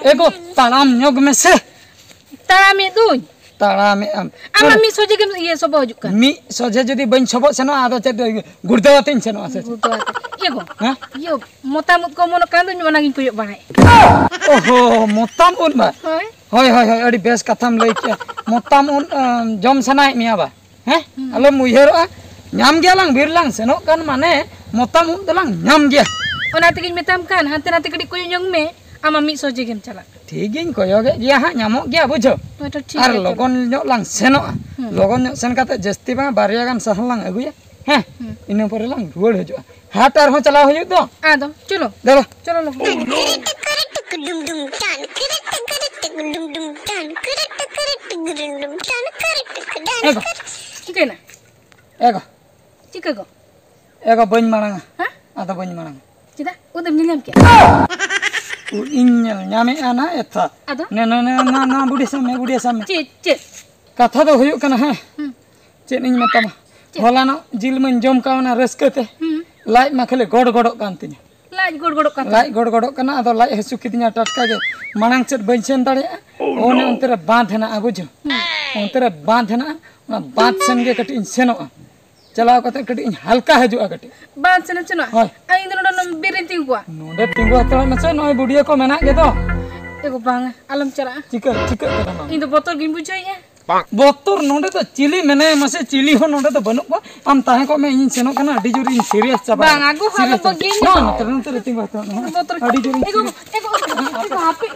Ego talam nyog mese. Talam itu. Talam Ama mi soje gem iya sobo juga. Mi soje jadi bain sobo seno ado ced gurdawatin seno ase. Ego. Hah? Yo motamut ko mono kandu nyona ngin kuyuk banai. Oh motam un ba. Hoi. Hoi hoi hoi adi bes katham lay ke. Motam un jom sanai miya ba. Heh? Alo muihero nyam gya lang birlang seno kan mane motam un dalang nyam gya. Ona tegin metam kan hanti nanti kedi kuyuk nyong me ama mi soje gem chala. Thigin koyoge dia ha nyamok gya bujo. Ar logon nyok lang seno. Logon nyok sen kate jasti ba barya kan sahal lang aguya. Heh? Ina pore lang ruwad hujua. Hat ar ho chala hoyuk to. Ado, cholo. Dalo. Cholo lo. Ego. Chikena. Ego. Chikago. Ego bain maranga. Hah? Ada bain maranga. Cida, udam nyam ke. Inyal nyame ana eta. Ado? Na budi same. Cit. Katha do hoyuk kana he. Ced ᱤᱧ ᱢᱮᱛᱟᱢᱟ ᱦᱚᱞᱟᱱᱚᱜ ᱡᱤᱞ ᱢᱟᱹᱧ ᱡᱚᱢ ᱠᱟᱣᱱᱟ ᱨᱟᱹᱥᱠᱟᱹᱛᱮ ᱞᱟᱡ ᱢᱟ ᱠᱷᱟᱹᱞᱤ ᱜᱚᱲ-ᱜᱚᱲᱚᱜ ᱠᱟᱱ ᱛᱤᱧᱟ ᱞᱟᱡ ᱜᱚᱲ-ᱜᱚᱲᱚᱜ ᱠᱟᱱ ᱞᱟᱡ ᱜᱚᱲ-ᱜᱚᱲᱚᱜ ᱠᱟᱱᱟ ᱟᱫᱚ ᱞᱟᱡ ᱦᱟᱹᱥᱩ ᱠᱤᱫᱤᱧᱟ ᱴᱟᱴᱠᱟ ᱜᱮ ᱢᱟᱲᱟᱝ ᱥᱮᱫ ᱵᱟᱹᱧ ᱥᱮᱱ ᱫᱟᱲᱮᱭᱟᱜᱼᱟ ᱚᱱᱮ ᱚᱱᱛᱮ ᱨᱮ ᱵᱟᱸᱫ ᱦᱮᱱᱟᱜᱼᱟ ᱵᱩᱡᱷᱟᱹᱣ ᱚᱱᱛᱮ ᱨᱮ ᱵᱟᱸᱫ ᱦᱮᱱᱟᱜᱼᱟ ᱚᱱᱟ ᱵᱟᱸᱫ ᱥᱮᱱ ᱜᱮ ᱠᱟᱹᱴᱤᱡ ᱤᱧ ᱥᱮᱱᱚᱜᱼᱟ ᱪᱟᱞᱟᱣ ᱠᱟᱛᱮ ᱠᱟᱹᱴᱤᱡ ᱤᱧ ᱦᱟᱞᱠᱟ ᱦᱤᱡᱩᱜᱼᱟ ᱠᱟᱹᱴᱤᱡ ᱵᱟᱸᱫ ᱥᱮᱱ ᱪᱮᱱᱚ ᱟᱹᱧ ᱫᱚ ᱱᱚᱰᱮ ᱵᱤᱨᱤᱧ ᱛᱤᱸᱜᱩ ᱠᱚᱣᱟ ᱱᱚᱰᱮ ᱛᱤᱸᱜᱩ ᱦᱟᱛᱟᱲᱚᱜ ᱢᱮᱥᱮ ᱱᱚᱜᱼᱚᱭ ᱵᱩᱰᱤᱭᱟᱹ ᱠᱚ ᱢᱮᱱᱟᱜ ᱜᱮᱫᱚ ᱮᱜᱚ ᱵᱟᱝ ᱟᱞᱚᱢ ᱪᱟᱞᱟᱜᱼᱟ ᱪᱤᱠᱟᱹ ᱠᱟᱱᱟ ᱤᱧ ᱫᱚ ᱵᱚᱛᱚᱨ ᱜᱤᱧ ᱵᱩᱡᱷᱟᱹᱣᱮᱜᱼᱟ बोतर नोडे तो चिली मेने मसे चिली हो नोडे तो बनuk को am tahe ko me in seno kana adi juri in serious chaba bang aku halo begini no terus tinggal to botor adi juri ego happy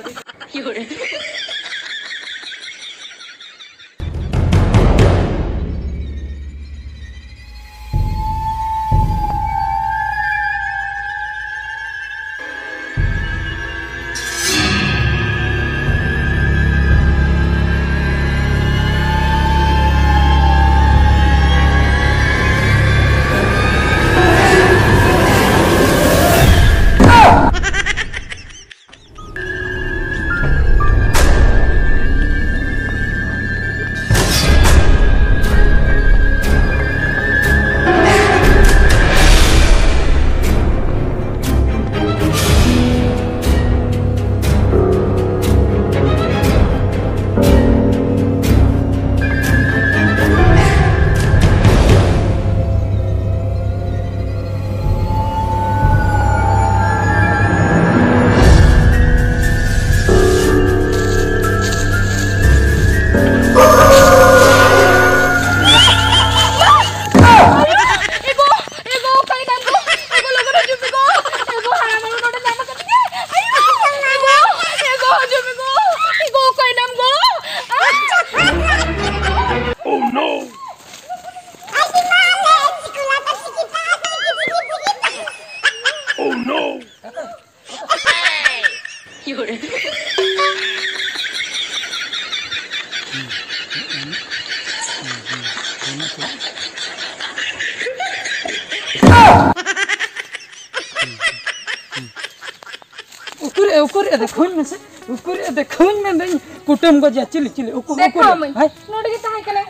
ukur ada khun mese ukur ada khun men dai kutum go ja chili ukur देखो मैं नोडे के ताहे कने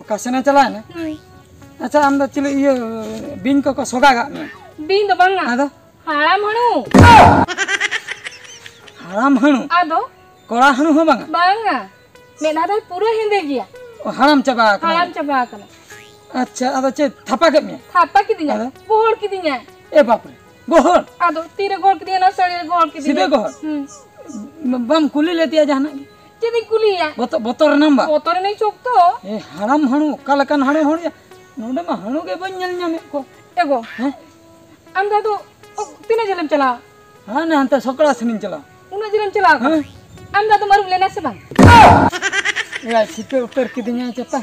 okasena chalana acha am da chili iyo bin ko soga ga bin do banga ado haram hanu ado kola hanu ho banga mena dai pura hende giya haram chaba kana acha ado che thapa ke me thapa kidinya bohol kidinya e bapre gohol ado tire gol kidinya na sari gol kidinya side gohol bam kuli letia jahna jadi kuliah botor namba botor nei chok to e haram hanu kalakan hanu hoya nonde ma hanu ge ban nyal nyame ko ego anda do tina jalan chala hana anta sokla senin chala una jalan chala anda do maru lena se bang ya sipe upper kidinya chata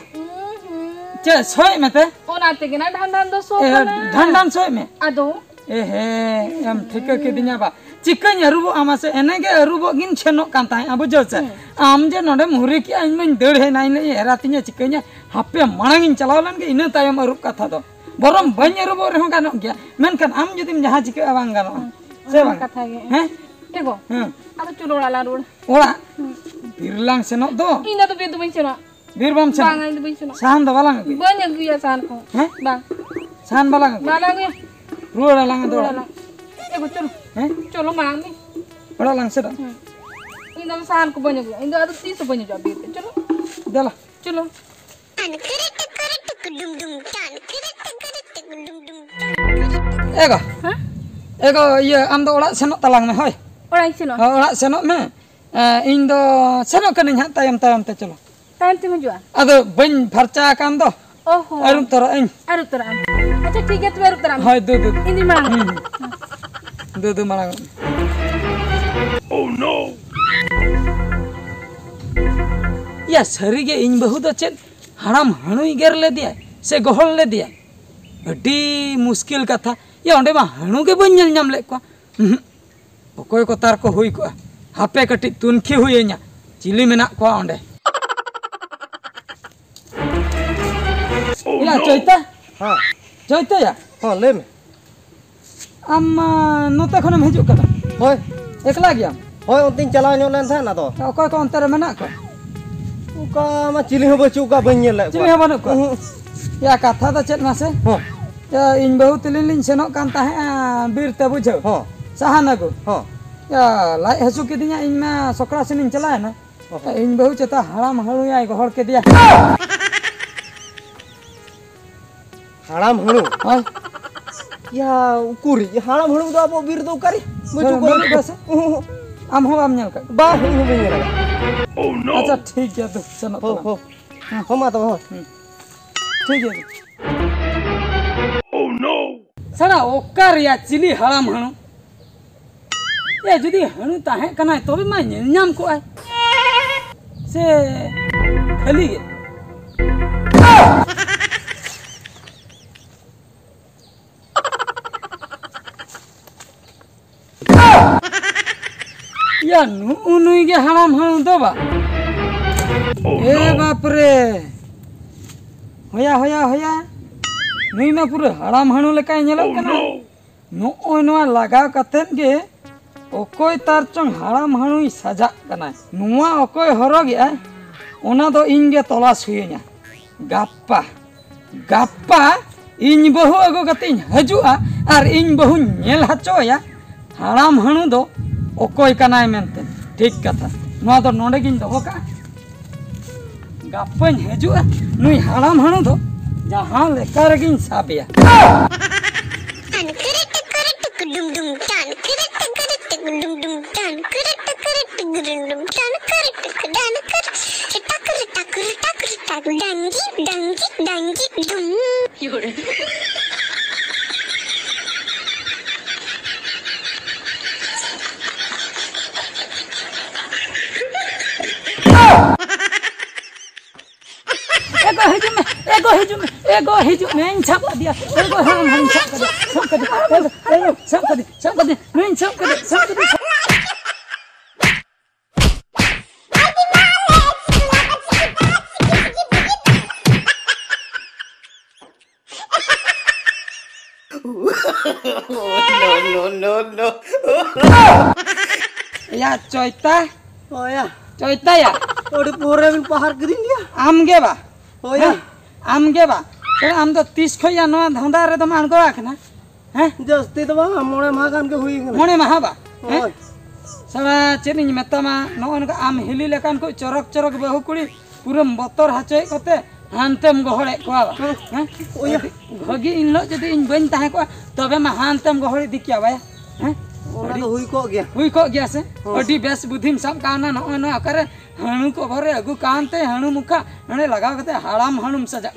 che soy mete ona te gena dhan do so dhan soy me ado he am thika kidinya ba चिकन अरुबो आमासे एनेगे अरुबो गिन छेनो कान ताई अबुजो से आम जे नोडे मुरी की आइन मन दड़ हे नाइन ले हेरातिnya चिकन हापे मांगिन चलावलन के इना तायम अरुब कथा दो बरम बन अरुबो रेहो गानो गया मेनखान आम जदिम जहां चिका बांग गानो से बांग कथा गे हैं एगो आदो चुलो वाला रोड ओला बिरलांग सेनो दो इना तो बेदु मन सेनो बीर बम Bang ini bing sana. sahan do balang agu Banyak gua san ko. Hah? Bang. sahan balang agu Malang ya. ruwa lang do Udah lah. Gua colo. Colo malang nih. ora lang seda Ini nama san ko banyak gua. Ini ada 300 banyak job itu. Colo. dala Colo. ego Hah? ego iya am do ora senok talang me hoy Orang sini. ora senok me ᱤᱧ ᱫᱚ ᱥᱮᱱᱚᱜ ᱠᱟᱹᱱᱟᱹᱧ ᱦᱟᱸᱜ ᱛᱟᱭᱚᱢ ᱛᱮ ᱪᱚᱞᱚ Time tu menjual. ᱟᱫᱚ ᱵᱟᱹᱧ ᱯᱷᱟᱨᱪᱟ ᱟᱠᱟᱱ ᱫᱚ Oh. ᱟᱹᱨᱩᱵ ᱛᱚᱨᱟᱜ ᱟᱹᱧ Arut teram. Acha ठीक है तू arut teram. ᱦᱳᱭ ᱫᱩ Ini malang. ᱢᱟᱲᱟᱝ ᱭᱟ ᱥᱟᱹᱨᱤᱜᱮ ᱤᱧ ᱵᱟᱹᱦᱩ ᱫᱚ ᱪᱮᱫ ᱦᱟᱲᱟᱢ ᱦᱟᱹणᱩᱭ ᱜᱮᱨ ᱞᱮᱫᱮᱭᱟ ᱥᱮ ᱜᱚᱦᱚᱲ ᱞᱮᱫᱮᱭᱟ ᱟᱹᱰᱤ ᱢᱩᱥᱠᱤᱞ ᱠᱟᱛᱷᱟ ᱭᱟ ᱚᱸᱰᱮ ᱢᱟ ᱦᱟᱹणᱩ ᱜᱮ ᱵᱟᱹᱧ ᱧᱮᱞ ᱧᱟᱢ ᱞᱮᱫ ᱠᱚᱣᱟ ᱚᱠᱚᱭ ᱠᱚ ᱛᱟᱨ ᱠᱚ ᱦᱩᱭ ᱠᱚᱜᱼᱟ ᱦᱟᱯᱮ ᱠᱟᱹᱴᱤᱡ ᱛᱩᱱᱠᱷᱤ ᱦᱩᱭᱟᱹᱧᱟ ᱪᱤᱞᱤ ᱢᱮᱱᱟᱜ ᱠᱚᱣᱟ ᱚᱸᱰᱮ ᱤᱞᱟ ᱪᱚᱭᱛᱟ हाँ ᱪᱚᱭᱛᱟ ᱭᱟ हाँ ले में ᱟᱢ ᱱᱚᱛᱮ ᱠᱷᱚᱱᱮᱢ ᱦᱤᱡᱩᱜ ᱠᱟᱱᱟ होय ᱮᱠᱞᱟ ᱜᱮᱭᱟᱢ होय उनतीन चला ᱧᱚᱜ ᱞᱮᱱ ᱛᱟᱦᱮᱱᱟ ᱫᱚ ᱚᱠᱚᱭ ᱠᱚ ᱚᱱᱛᱮ ᱨᱮ ᱢᱮᱱᱟᱜ ᱠᱚᱣᱟ उका मा चिली हो बचू का बन ᱧᱮᱞ ᱪᱤᱞᱤ ᱦᱚᱸ ᱵᱟᱹᱱᱩᱜ ᱠᱚᱣᱟ ᱭᱟ ᱠᱟᱛᱷᱟ ᱫᱚ ᱪᱮᱫ ᱢᱟᱥᱮ हाँ ᱭᱟ ᱤᱧ ᱵᱟᱹᱦᱩ ᱛᱤᱞᱤᱧ ᱞᱤᱧ ᱥᱮᱱᱚᱜ ᱠᱟᱱ ᱛᱟᱦᱮᱸᱜᱼᱟ ᱵᱤᱨ ᱛᱮ ᱵᱩᱡᱷᱟᱹᱣ हाँ ᱥᱟᱦᱟᱱ ᱟᱹᱜᱩ हाँ ᱭᱟ ᱞᱟᱡ ᱦᱟᱹᱥᱩ ᱠᱤᱫᱤᱧᱟ ᱤᱧ ᱢᱟ ᱥᱚᱠᱲᱟ ᱥᱮᱱᱤᱧ ᱪᱟᱞᱟᱣᱮᱱᱟ ᱤᱧ ᱵᱟᱹᱦᱩ ᱪᱮᱛᱟ ᱦᱟᱲᱟᱢ ᱦᱟᱹᱬᱩᱭᱟᱭ ᱜᱚᱦᱚᱲ ᱠᱮᱫᱮᱭᱟ हाड़ाम हणु ᱦᱳᱭ या उकुरी हाड़ाम हणु दो अब बीर दो करी बचू को ᱵᱟᱹᱱᱩᱜ ᱠᱚᱣᱟ ᱥᱮ ᱟᱢ ᱦᱚᱸ ᱵᱟᱢ ᱧᱮᱞ ᱠᱟᱜ बा हणु बन ᱧᱮᱞ ᱠᱚᱣᱟ ᱟᱪᱪᱷᱟ ᱴᱷᱤᱠ ᱜᱮᱭᱟ ᱫᱩ ᱥᱮᱱᱚᱜ हो ᱛᱟᱞᱟᱝ हो हो मा तो हो ᱴᱷᱤᱠ ᱜᱮᱭᱟ ᱥᱟᱲᱟ ᱚᱠᱟ ᱨᱮᱭᱟᱜ ᱪᱤᱞᱤ ᱦᱟᱲᱟᱢ ᱦᱟᱹᱬᱩ ᱮ ᱡᱩᱫᱤ ᱦᱟᱹᱬᱩ ᱛᱟᱦᱮᱸ ᱠᱟᱱᱟᱭ ᱛᱚᱵᱮ ᱢᱟ ᱧᱮᱞ ᱧᱟᱢ ᱠᱚᱜᱼᱟᱭ ᱥᱮ ᱠᱷᱟᱹᱞᱤ ᱜᱮ 야 누누이게 하람 하는 도봐 에 바프레 호야 누이마 पुरे 하람 하는 लेका ñeलok kana नोय नोआ लगाव कतेन गे ओकोय तार चंग हाड़ाम हाणुई साजाक kana नुआ ओकोय हरगे ओना दो इन गे तलाश हुये냐 गाप्पा गाप्पा इन बहु अगो कतेन हजुआ आर इन बहु ñel हचोया हाड़ाम हाणु दो ओकोय कनाय मेनते ठीक कथा नोआ दो नोंडे गिन दोहो का गाप्पाñ हजुआ नुई हाड़ाम हाणु दो जहां लेका रगिन साबिया ego hijau main cap dia ego hang cap dia main cap dia no ya coita oh ya coita ya ओडे पोरे में पहाड़ करी लिया आम गे बा हो या आम गे बा आम तो 30 खोया नो धंदा रे तो मान गोआ खना हैं जस्ती तो बा मोणे मागान के हुई मोणे महा बा हैं सारा चेनिन मेतामा नो अनका आम हिली लेकान को चरक बहु कुड़ी पूरा बतर हाचय कते हानतेम गहळे कोआ हैं ओया भगी इन लो जदी इन बन ताहे को तबे मा हानतेम गहळे दिकिया बा हैं ओना तो हुई को गया से अडी बेस बुद्धिम सब काना नो नो करे हणु को भरे अगु कांते हणु मुखा हणे लगा कते हाड़ाम हणुम सजा